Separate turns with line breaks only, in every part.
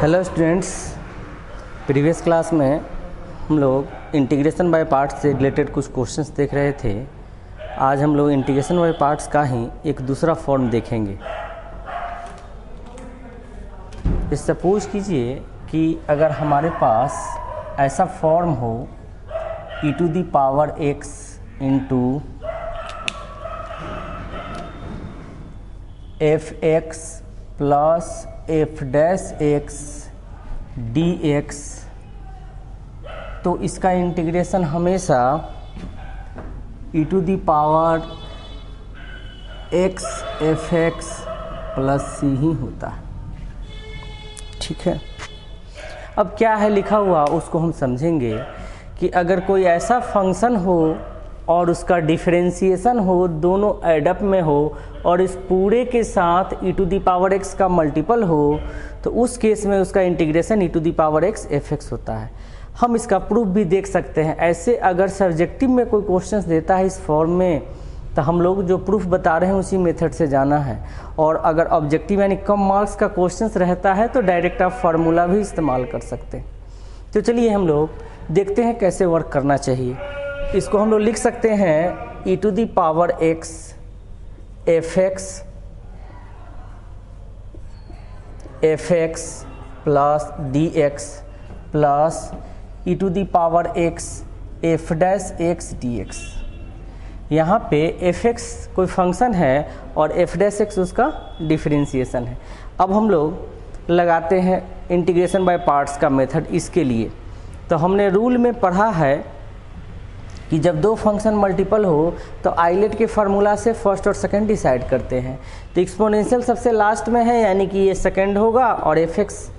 Hello students, previous class में हम लोग इंटीग्रेशन बाय पार्ट्स से रिलेटेड कुछ क्वेश्चंस देख रहे थे। आज हम लोग इंटीग्रेशन बाय पार्ट्स का ही एक दूसरा फॉर्म देखेंगे। सपोज कीजिए कि अगर हमारे पास ऐसा फॉर्म हो e to the power x into F X plus F dash X D X, तो इसका इंटीग्रेशन हमेशा e to the power x F X plus C ही होता है। ठीक है, अब क्या है लिखा हुआ उसको हम समझेंगे कि अगर कोई ऐसा फंक्शन हो और उसका डिफरेंशिएशन हो, दोनों एडअप में हो और इस पूरे के साथ e to the power x का मल्टीपल हो, तो उस केस में उसका integration e to the power x F X होता है। हम इसका प्रूफ भी देख सकते हैं। ऐसे अगर सब्जेक्टिव में कोई क्वेश्चंस देता है इस फॉर्म में, तो हम लोग जो प्रूफ बता रहे हैं उसी मेथड से जाना है। और अगर ऑब्जेक्टिव यानी कम मार्क्स का क्वेश्चंस रहता है तो डायरेक्ट आप फार्मूला भी इस्तेमाल कर सकते हैं। तो चलिए हम लोग देखते हैं कैसे वर्क करना चाहिए। इसको हम लोग लिख सकते हैं e to the power x F X plus D X plus e to the power x F dash X D X. यहाँ पे एफ एक्स कोई फंक्शन है और एफ डैश एक्स उसका डिफरेंशिएशन है। अब हम लोग लगाते हैं इंटीग्रेशन बाय पार्ट्स का मेथड। इसके लिए तो हमने रूल में पढ़ा है कि जब दो फंक्शन मल्टीपल हो तो आइलेट के फार्मूला से फर्स्ट और सेकंड डिसाइड करते हैं। तो एक्सपोनेंशियल सबसे लास्ट में है, यानी कि ये सेकंड होगा, और एफ एक्स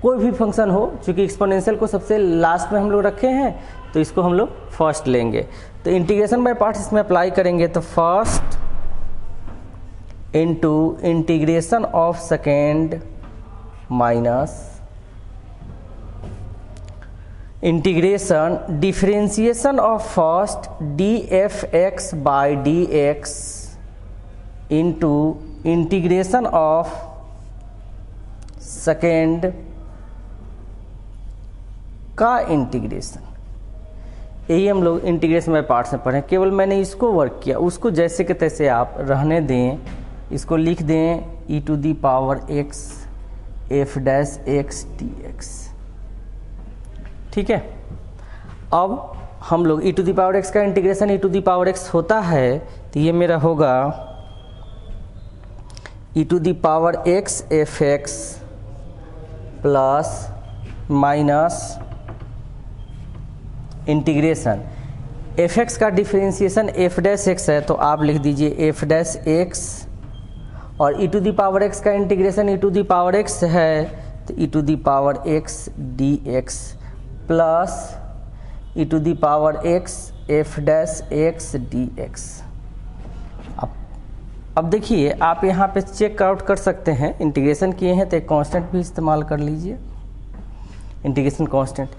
कोई भी फंक्शन हो, चूँकि एक्सपोनेंशियल को सबसे लास्ट में हम लोग रखे हैं तो इसको हम लोग फर्स्ट लेंगे। तो इंटीग्रेशन बाय पार्ट्स इसमें अप्लाई करेंगे तो first into integration of second minus integration differentiation of first D F x by D X into integration of second का इंटीग्रेशन। यही हम लोग इंटीग्रेशन बाय पार्ट्स में पढ़ें। केवल मैंने इसको वर्क किया, उसको जैसे के तैसे आप रहने दें। इसको लिख दें e to the power x F dash X D X. ठीक है, अब हम लोग e to the power x का integration e to the power x होता है, तो ये मेरा होगा e to the power x F X plus minus integration F X का डिफरेंशिएशन एफ डैश एक्स है, तो आप लिख दीजिए एफ डैश एक्स, और e to the power x का integration e to the power x है, तो e to the power x D X plus e to the power x F dash X D X. अब देखिए, आप यहाँ पे check out कर सकते हैं। इंटीग्रेशन किए हैं तो एक कांस्टेंट भी इस्तेमाल कर लीजिए, इंटीग्रेशन कांस्टेंट।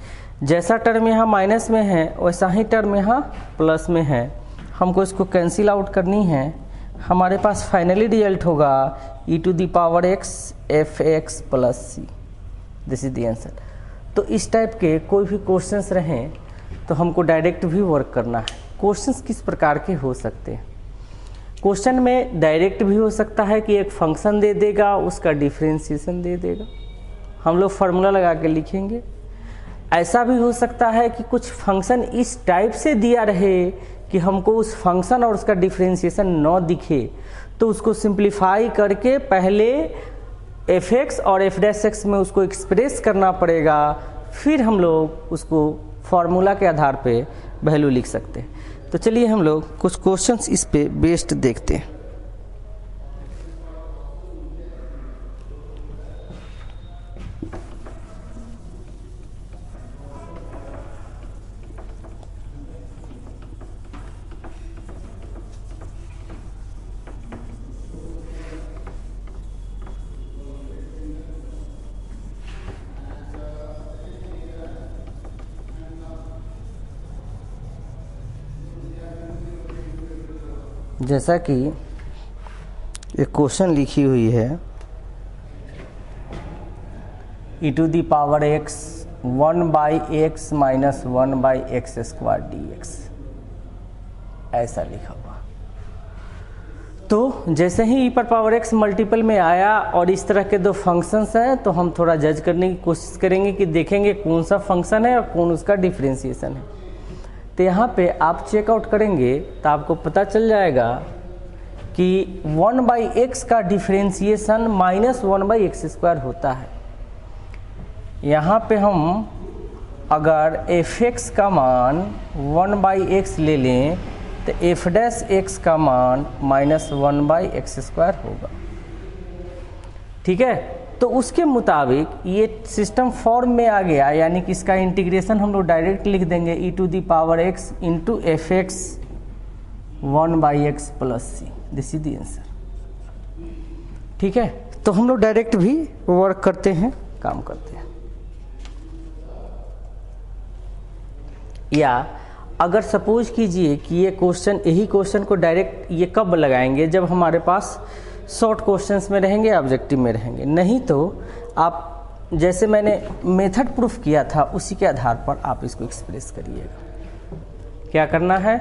जैसा टर्म यहाँ माइनस में है वैसा ही टर्म यहाँ प्लस में है। हमको इसको कैंसिल आउट करनी है। हमारे पास फाइनली रिजल्ट होगा e to the power x F X plus C. This is the answer. तो इस टाइप के कोई भी क्वेश्चंस रहें तो हमको डायरेक्ट भी वर्क करना है। क्वेश्चंस किस प्रकार के हो सकते हैं? क्वेश्चन में डायरेक्ट भी हो सकता है कि एक फंक्शन दे देगा, उसका डिफरेंशिएशन दे देगा, हम लोग फार्मूला लगा के लिखेंगे। ऐसा भी हो सकता है कि कुछ फंक्शन इस टाइप से दिया रहे कि हमको उस फंक्शन और उसका डिफरेंशिएशन न दिखे, तो उसको सिंप्लीफाई करके पहले एफ एक्स और एफ डैश एक्स में उसको एक्सप्रेस करना पड़ेगा, फिर हम लोग उसको फार्मूला के आधार पे वैल्यू लिख सकते हैं। तो चलिए हम लोग कुछ क्वेश्चंस इस पे बेस्ड देखते हैं। जैसा कि एक क्वेश्चन लिखी हुई है E to the power X 1/x minus 1/x square dx, ऐसा लिखा हुआ। तो जैसे ही e पर पावर x मल्टीपल में आया और इस तरह के दो फंक्शंस हैं, तो हम थोड़ा जज करने की कोशिश करेंगे कि देखेंगे कौन सा फंक्शन है और कौन उसका डिफरेंशिएशन है। तो यहाँ पे आप चेकआउट करेंगे तो आपको पता चल जाएगा कि 1/x का डिफरेंशिएशन -1/x स्क्वायर होता है। यहाँ पे हम अगर fx का मान 1/x ले लें तो f' का मान -1/x स्क्वायर होगा। ठीक है, तो उसके मुताबिक ये सिस्टम फॉर्म में आ गया, यानी कि इसका इंटीग्रेशन हम लोग डायरेक्ट लिख देंगे e to the power x into fx 1/x plus c, this is the answer. ठीक है, तो हम लोग डायरेक्ट भी वर्क करते हैं, काम करते हैं। या अगर सपोज कीजिए कि ये क्वेश्चन, यही क्वेश्चन को डायरेक्ट ये कब लगाएंगे, जब हमारे पास शॉर्ट क्वेश्चंस में रहेंगे, ऑब्जेक्टिव में रहेंगे। नहीं तो आप जैसे मैंने मेथड प्रूफ किया था उसी के आधार पर आप इसको एक्सप्रेस करिएगा। क्या करना है,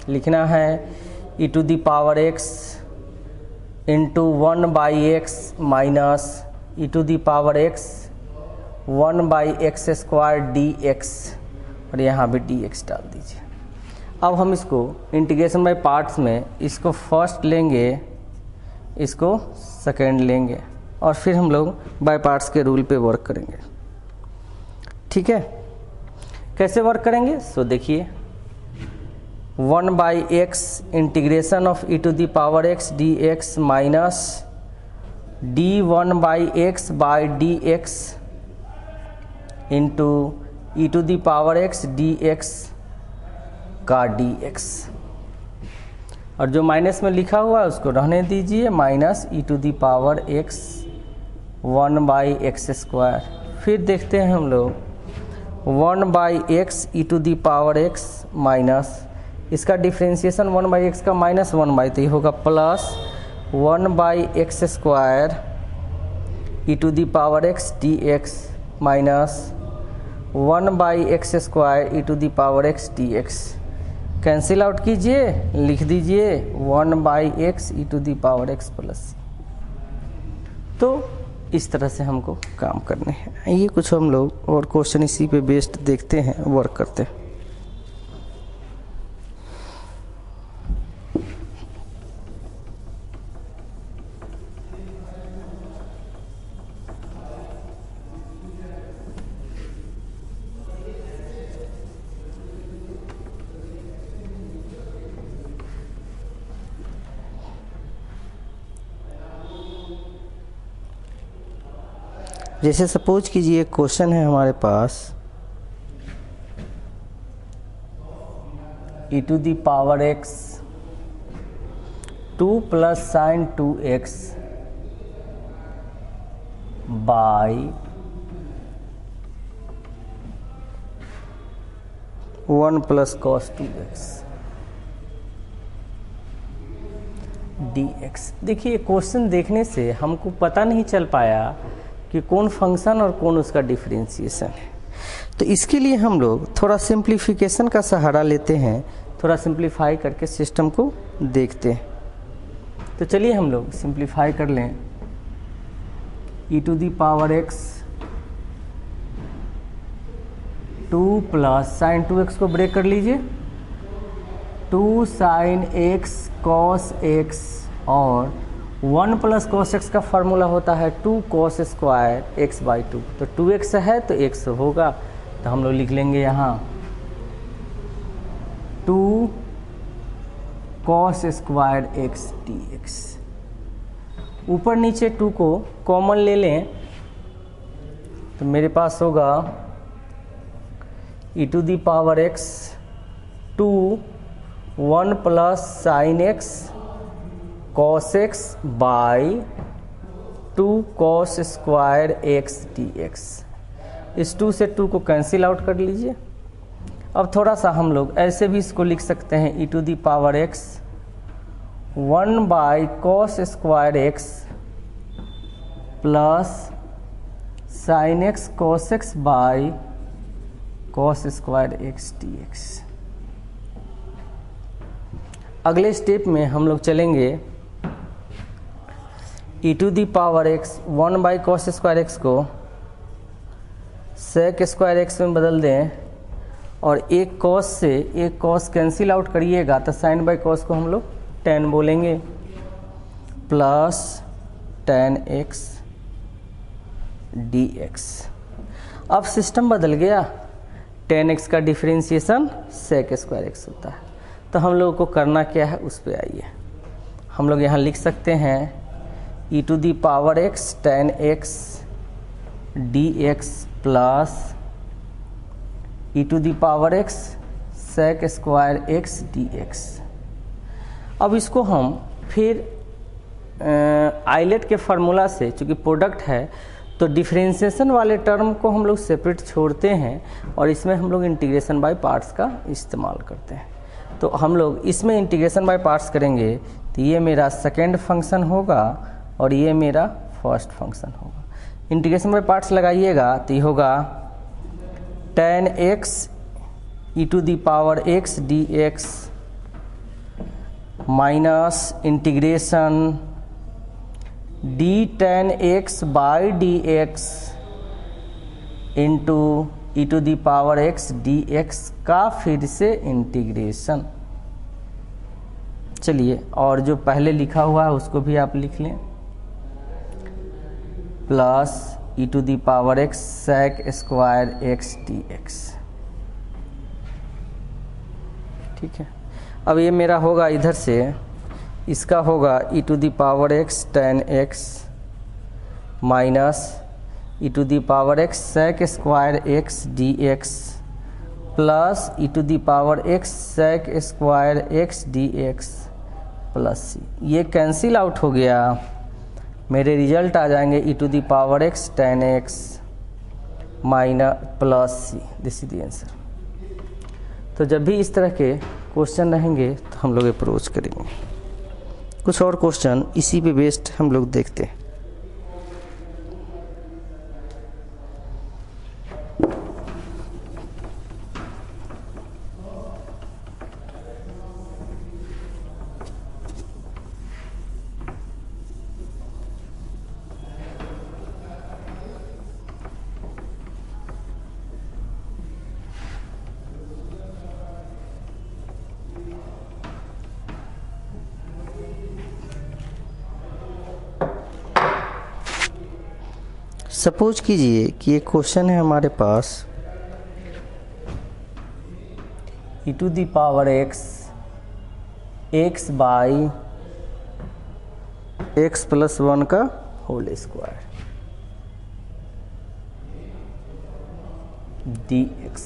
लिखना है e to the power x into 1/x minus e to the power x 1/x square dx, और यहाँ भी dx डाल दीजिए। अब हम इसको इंटीग्रेशन बाय पार्ट्स में इसको फर्स्ट लेंगे, इसको सेकेंड लेंगे, और फिर हम लोग बाय पार्ट्स के रूल पे वर्क करेंगे। ठीक है, कैसे वर्क करेंगे सो देखिए, 1/x integration of e to the power x dx minus d1/x by dx into e to the power x dx का dx, और जो माइनस में लिखा हुआ है उसको रहने दीजिए, minus e to the power x 1/x square. फिर देखते हैं हम लोग 1/x e to the power x minus, इसका डिफ्रेंशिएशन 1/x का माइनस 1/, तो ये होगा plus 1/x square e to the power x dx minus 1/x square e to the power x dx। Cancel out कीजिए, लिख दीजिए 1/x e to the power x plus. तो इस तरह से हमको काम करने हैं। ये कुछ हम लोग और क्वेश्चन इसी पे बेस्ड देखते हैं, वर्क करते हैं। जैसे सपोज कीजिए क्वेश्चन है हमारे पास e to the power x 2 plus sine 2x by 1 plus cos 2x dx। देखिए क्वेश्चन देखने से हमको पता नहीं चल पाया कि कौन फंक्शन और कौन उसका डिफरेंशिएशन है, तो इसके लिए हम लोग थोड़ा सिंप्लीफिकेशन का सहारा लेते हैं, थोड़ा सिंप्लीफाई करके सिस्टम को देखते हैं। तो चलिए हम लोग सिंप्लीफाई कर लें। e to the power x 2 plus sine 2x को ब्रेक कर लीजिए, 2 साइन x कॉस x, और 1 प्लस कॉस x का फार्मूला होता है 2 कॉस स्क्वायर x/2, तो 2x है तो x होगा, तो हम लोग लिख लेंगे यहाँ 2 कॉस स्क्वायर x dx। ऊपर नीचे 2 को कॉमन ले लें तो मेरे पास होगा e to the power x 2 1 plus sine x cos x by 2 cos square x dx। इस 2 से 2 को कैंसिल आउट कर लीजिए। अब थोड़ा सा हम लोग ऐसे भी इसको लिख सकते हैं e to the power x 1 by cos square x plus sine X cos X by cos square X D X. अगले स्टेप में हम लोग चलेंगे e to the power X 1 by cos square X को सेक स्क्वायर एक्स में बदल दें और एक कॉस से एक कॉस कैंसिल आउट करिएगा तो साइन बाई कॉस को हम लोग tan बोलेंगे प्लस tan x dx। अब सिस्टम बदल गया, tan x का डिफरेंशिएशन सेक स्क्वायर एक्स होता है। तो हम लोगों को करना क्या है उस पर आइए। हम लोग यहाँ लिख सकते हैं e to the power x tan x dx plus e to the power x sec square x dx। अब इसको हम फिर आइलेट के फार्मूला से, चूँकि प्रोडक्ट है तो डिफरेंशिएशन वाले टर्म को हम लोग सेपरेट छोड़ते हैं और इसमें हम लोग इंटीग्रेशन बाय पार्ट्स का इस्तेमाल करते हैं। तो हम लोग इसमें इंटीग्रेशन बाय पार्ट्स करेंगे तो ये मेरा सेकेंड फंक्शन होगा और ये मेरा फर्स्ट फंक्शन होगा। इंटीग्रेशन बाय पार्ट्स लगाइएगा तो ये होगा tan x e to the power x dx minus integration d tan x by dx into e to the power x dx का फिर से इंटीग्रेशन। चलिए, और जो पहले लिखा हुआ है उसको भी आप लिख लें, plus e to the power x sec square x dx। ठीक है, अब ये मेरा होगा इधर से, इसका होगा e to the power x tan x minus e to the power x sec square x dx plus e to the power x sec square x dx plus c। ये कैंसिल आउट हो गया, मेरे result आ जाएंगे e to the power x tan x minus plus c। This is the answer. तो जब भी इस तरह के क्वेश्चन रहेंगे तो हम लोग अप्रोच करेंगे। कुछ और क्वेश्चन इसी पे बेस्ड हम लोग देखते हैं। सपोज कीजिए कि एक क्वेश्चन है हमारे पास e to the power x by x plus 1 का होल स्क्वायर dx।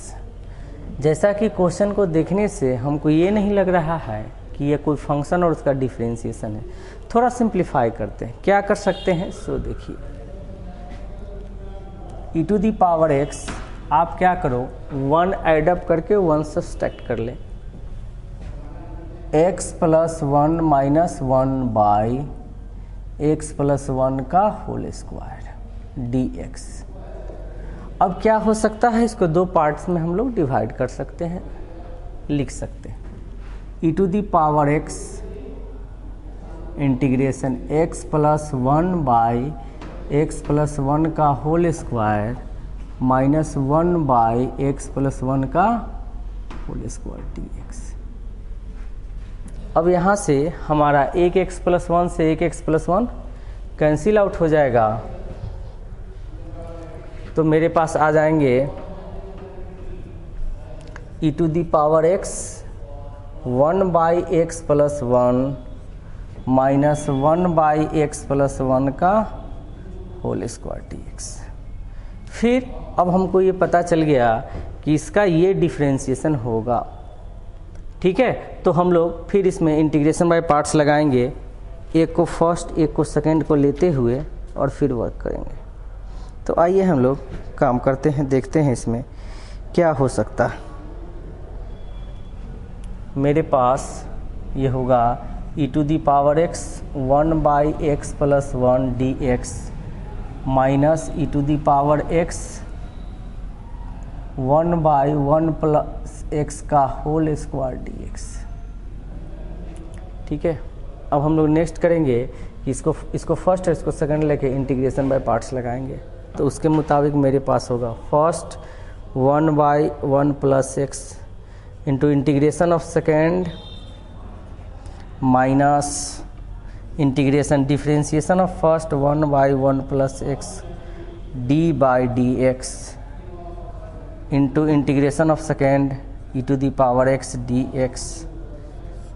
जैसा कि क्वेश्चन को देखने से हमको ये नहीं लग रहा है कि ये कोई फंक्शन और उसका डिफरेंशिएशन है। थोड़ा सिंप्लीफाई करते हैं, क्या कर सकते हैं सो देखिए। e to the power x आप क्या करो 1 एडअप करके 1 सब्सट्रैक्ट कर ले, x plus 1 minus 1 by x plus 1 का होल स्क्वायर dx। अब क्या हो सकता है, इसको दो पार्ट्स में हम लोग डिवाइड कर सकते हैं, लिख सकते हैं e to the power x integration x plus 1 by x plus 1 का whole square minus 1 by x plus 1 का होल स्क्वायर dx। अब यहाँ से हमारा एक x प्लस 1 से एक x प्लस 1 कैंसिल आउट हो जाएगा, तो मेरे पास आ जाएंगे e to the power x 1 by x plus 1 minus 1 by x plus 1 का होल स्क्वायर dx। फिर अब हमको ये पता चल गया कि इसका ये डिफरेंशिएशन होगा। ठीक है, तो हम लोग फिर इसमें इंटीग्रेशन बाय पार्ट्स लगाएंगे, एक को फर्स्ट एक को सेकंड को लेते हुए और फिर वर्क करेंगे। तो आइए हम लोग काम करते हैं, देखते हैं इसमें क्या हो सकता है। मेरे पास ये होगा e to the power x 1 by x plus 1 dx minus E to the power X 1/1 plus X का होल स्क्वायर डी एक्स। ठीक है, अब हम लोग नेक्स्ट करेंगे कि इसको फर्स्ट और इसको सेकंड लेके इंटीग्रेशन बाय पार्ट्स लगाएंगे। तो उसके मुताबिक मेरे पास होगा first 1/1 plus X into integration of second minus integration differentiation of first 1/1 plus X D by D X into integration of second E to the power X D X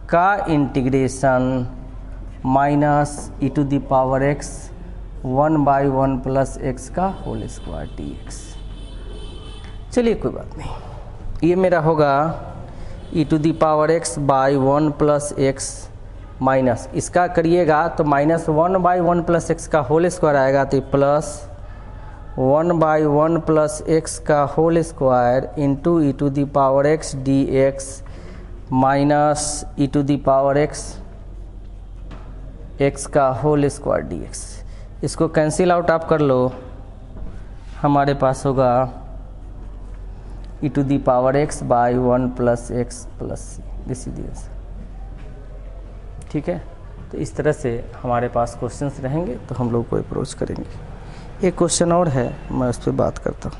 का integration minus E to the power X 1/1 plus X का whole square D X. चलिए कोई बात नहीं, ये मेरा होगा E to the power X by 1 plus X minus इसका करिएगा तो माइनस 1/1 प्लस एक्स का होल स्क्वायर आएगा, तो प्लस 1/1 प्लस एक्स का whole square into E to the power X D X minus E to the power X का whole square D X. इसको cancel out आप कर लो, हमारे पास होगा E to the power X by 1 plus X plus C, this is answer. ठीक है, तो इस तरह से हमारे पास क्वेश्चंस रहेंगे तो हम लोग को अप्रोच करेंगे। एक क्वेश्चन और है, मैं उस पर बात करता हूँ।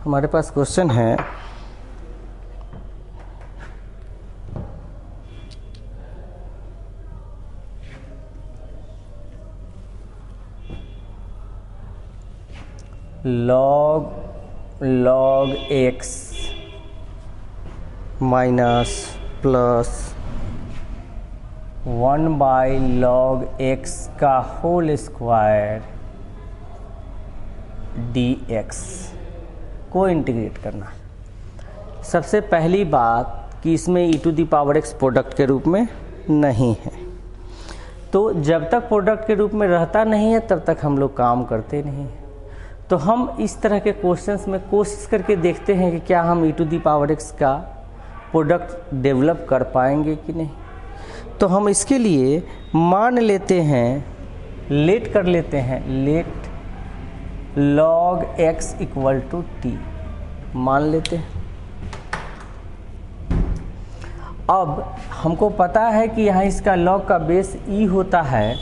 हमारे पास क्वेश्चन है log x minus plus 1/log x का होल स्क्वायर dx को इंटीग्रेट करना। सबसे पहली बात कि इसमें E to the power X product के रूप में नहीं है, तो जब तक प्रोडक्ट के रूप में रहता नहीं है तब तक हम लोग काम करते नहीं हैं। तो हम इस तरह के क्वेश्चंस में कोशिश करके देखते हैं कि क्या हम ई टू दी पावर एक्स का प्रोडक्ट डेवलप कर पाएंगे कि नहीं। तो हम इसके लिए मान लेते हैं, लेट कर लेते हैं, let log x equal to t मान लेते हैं। अब हमको पता है कि यहाँ इसका log का बेस e होता है,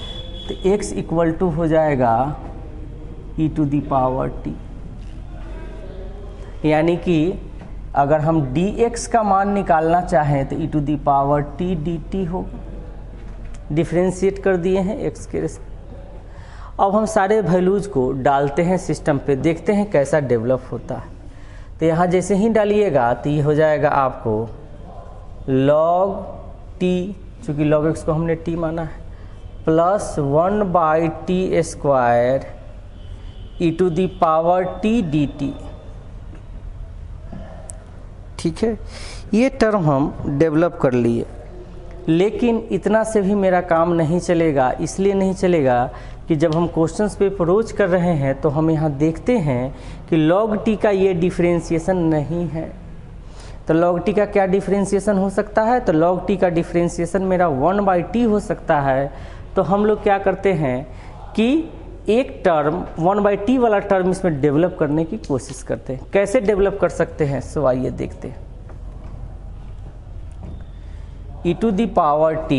तो x इक्वल टू हो जाएगा e to the power t, यानी कि अगर हम dx का मान निकालना चाहें तो e to the power t dt होगा। डिफ्रेंशिएट कर दिए हैं x के रेस्पेक्ट। अब हम सारे वैल्यूज़ को डालते हैं सिस्टम पे, देखते हैं कैसा डेवलप होता है। तो यहाँ जैसे ही डालिएगा तो ये हो जाएगा आपको log t, चूँकि log x को हमने t माना है, plus 1/t square E to the power t dt। ठीक है, ये टर्म हम डेवलप कर लिए, लेकिन इतना से भी मेरा काम नहीं चलेगा। इसलिए नहीं चलेगा कि जब हम क्वेश्चंस पे अप्रोच कर रहे हैं तो हम यहाँ देखते हैं कि log t का ये डिफरेंशिएशन नहीं है। तो log t का क्या डिफरेंशिएशन हो सकता है, तो log t का डिफरेंशिएशन मेरा 1/t हो सकता है। तो हम लोग क्या करते हैं कि एक टर्म 1/t वाला टर्म इसमें डेवलप करने की कोशिश करते हैं। कैसे डेवलप कर सकते हैं, सो आइए देखते हैं। e to the power t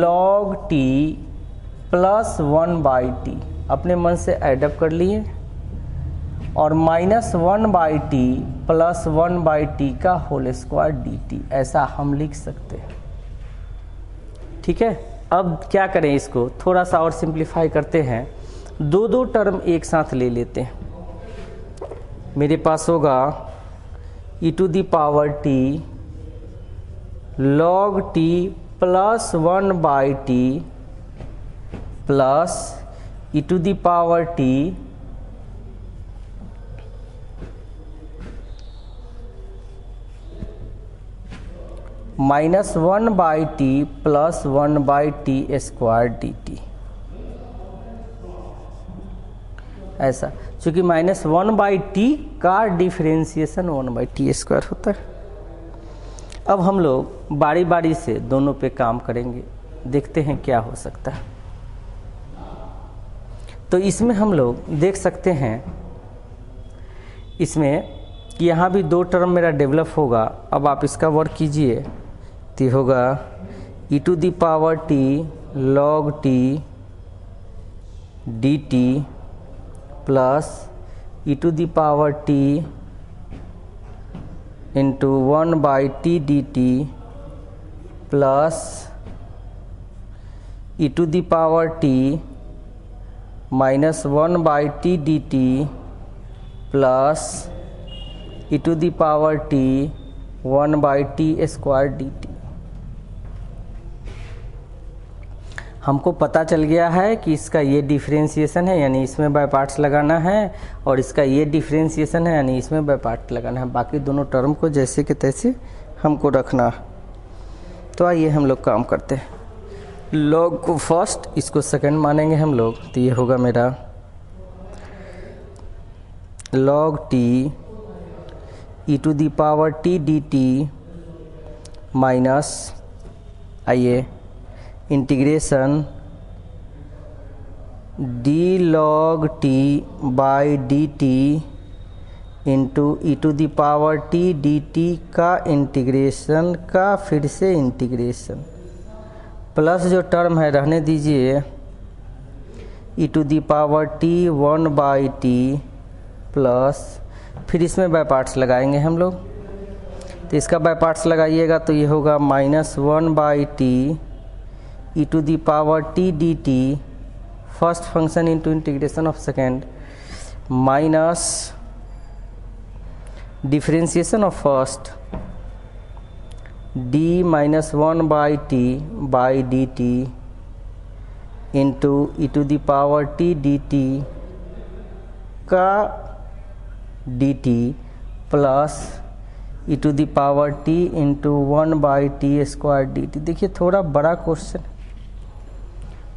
log t plus 1/t अपने मन से एडअप कर लिए, और माइनस 1/t प्लस 1/t का होल स्क्वायर dt, ऐसा हम लिख सकते हैं। ठीक है, अब क्या करें, इसको थोड़ा सा और सिंप्लीफाई करते हैं। दो टर्म एक साथ ले लेते हैं। मेरे पास होगा e to the power t log t plus 1/t plus E to the power t -1/t प्लस 1/t² dt। ऐसा, चूँकि -1/t का डिफरेंशिएशन 1/t² होता है। अब हम लोग बारी बारी से दोनों पे काम करेंगे, देखते हैं क्या हो सकता है। तो इसमें हम लोग देख सकते हैं इसमें कि यहाँ भी दो टर्म मेरा डेवलप होगा। अब आप इसका वर्क कीजिए तो होगा e⁻t log t dt plus e⁻t into 1/t dt plus e⁻t -1/t dt plus e⁻t 1/t² dt। हमको पता चल गया है कि इसका ये डिफरेंशिएशन है, यानी इसमें बाय पार्ट्स लगाना है, और इसका ये डिफरेंशिएशन है, यानी इसमें बाय पार्ट लगाना है। बाकी दोनों टर्म को जैसे के तैसे हमको रखना है। तो आइए हम लोग काम करते हैं। लॉग को फर्स्ट, इसको सेकंड मानेंगे हम लोग। तो ये होगा मेरा log t e⁻t dt minus, आइए, integration d log t by dt into e⁻t dt का इंटीग्रेशन का फिर से इंटीग्रेशन, प्लस जो टर्म है रहने दीजिए e⁻t 1/t प्लस, फिर इसमें बाय पार्ट्स लगाएंगे हम लोग। तो इसका बाय पार्ट्स लगाइएगा तो ये होगा -1/t e⁻t dt first function into integration of second minus differentiation of first d -1/t by dt into e⁻t dt का dt plus e⁻t into 1/t² dt। देखिए थोड़ा बड़ा क्वेश्चन,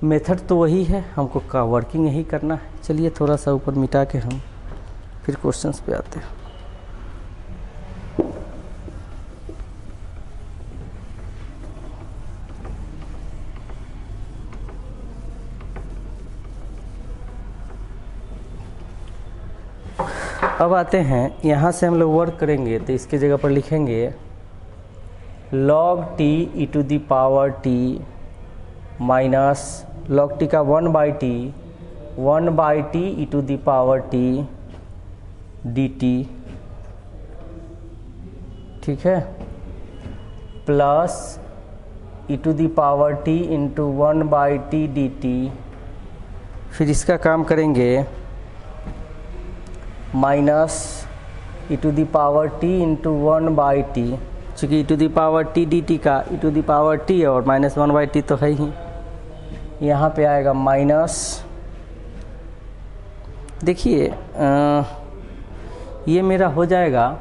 मेथड तो वही है, हमको का वर्किंग यही करना है। चलिए थोड़ा सा ऊपर मिटा के हम फिर क्वेश्चंस पे आते हैं। अब आते हैं यहाँ से हम लोग वर्क करेंगे। तो इसकी जगह पर लिखेंगे log t e⁻t minus log t का 1/t e⁻t dt, ठीक है, plus e⁻t into 1/t dt। फिर इसका काम करेंगे माइनस e⁻t इंटू 1/t, चूँकि e⁻t dt का e⁻t और -1/t तो है ही। यहाँ पे आएगा माइनस, देखिए ये मेरा हो जाएगा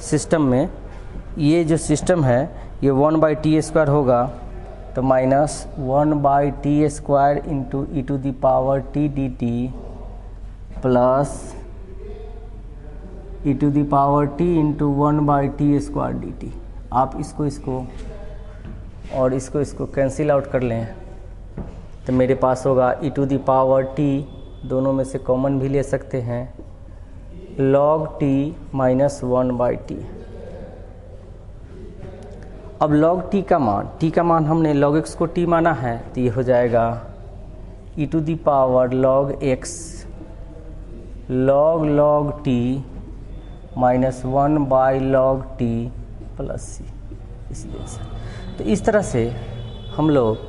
सिस्टम में, ये जो सिस्टम है ये 1/t² होगा, तो minus 1/t² into e⁻t dt plus e⁻t into 1/t² dt। आप इसको और इसको कैंसिल आउट कर लें तो मेरे पास होगा e⁻t, दोनों में से कॉमन भी ले सकते हैं, log t माइनस 1/t। अब log t का मान हमने log x को t माना है, तो ये हो जाएगा e⁻log x log t minus 1/log t plus c, इसलिए से। तो इस तरह से हम लोग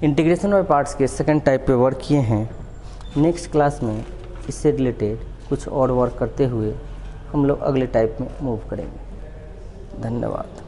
इंटीग्रेशन बाय पार्ट्स के सेकंड टाइप पे वर्क किए हैं। नेक्स्ट क्लास में इससे रिलेटेड कुछ और वर्क करते हुए हम लोग अगले टाइप में मूव करेंगे। धन्यवाद।